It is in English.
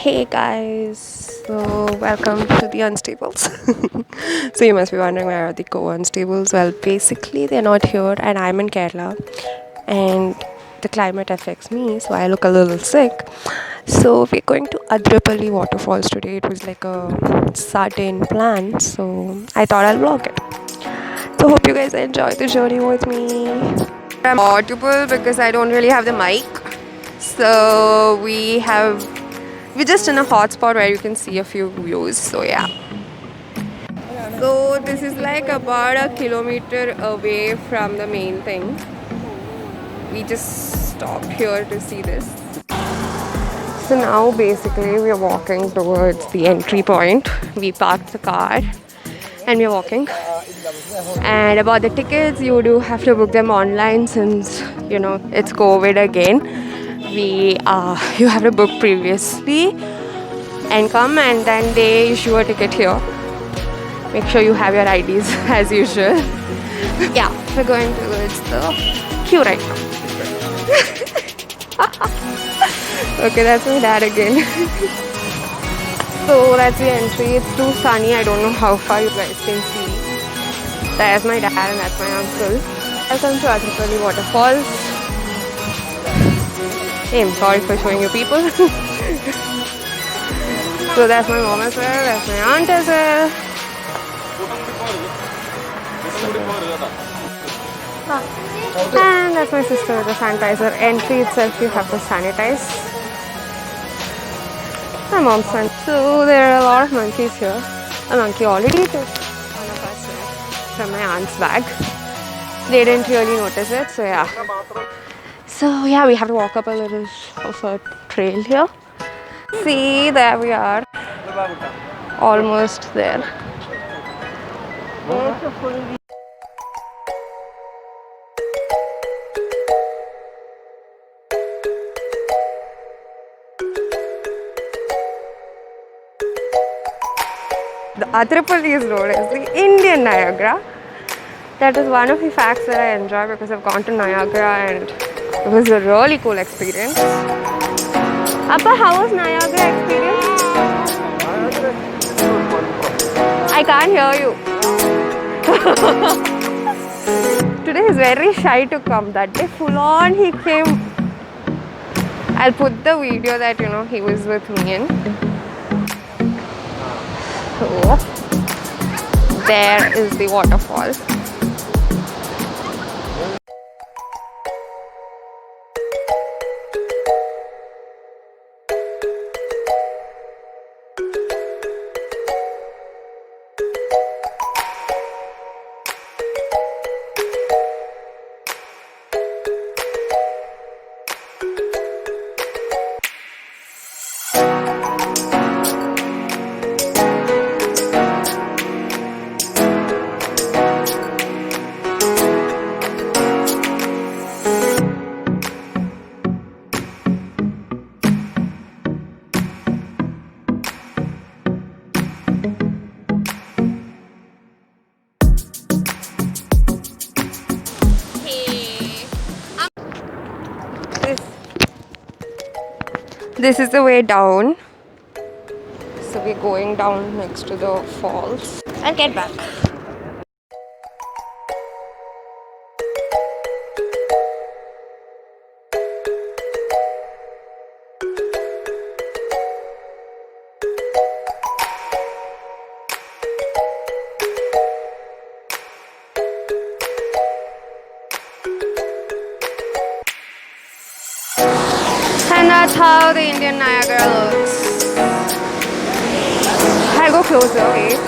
Hey guys, so welcome to the Unstables. So you must be wondering, where are the co-unstables? Well, basically they're not here and I'm in Kerala and the climate affects me, so I look a little sick. So we're going to Athirappally Waterfalls today. It was like a sudden plan, so I thought I'll vlog it. So hope you guys enjoy the journey with me. I'm audible because I don't really have the mic. So we're just in a hotspot where you can see a few views. So yeah. So this is like about a kilometer away from the main thing. We just stopped here to see this. So now basically we're walking towards the entry point. We parked the car and we're walking. And about the tickets, you do have to book them online since it's COVID again. You have to book previously and come, and then they issue a ticket here. Make sure you have your IDs as usual. Yeah, we're going towards the queue right now. Okay, that's my dad again. So that's the entry. It's too sunny. I don't know how far you guys can see. There's my dad and that's my uncle. Welcome to Athirappally Waterfalls. Hey, I'm sorry for showing you people. So that's my mom as well, that's my aunt as well. And that's my sister with the sanitizer. Entry itself you have to sanitize. My mom's son. So there are a lot of monkeys here. A monkey already took one of us from my aunt's bag. They didn't really notice it, so yeah. So yeah, we have to walk up a little of a trail here. See, there we are. Almost there. The Athirappally is known as the Indian Niagara. That is one of the facts that I enjoy because I've gone to Niagara and it was a really cool experience. Appa, how was Niagara experience? I can't hear you. Today he's very shy to come. That day full on he came. I'll put the video that he was with me in. So there is the waterfall. This is the way down. So we're going down next to the falls. I'll get back. And that's how the Indian Niagara looks. I'll go closer, wait.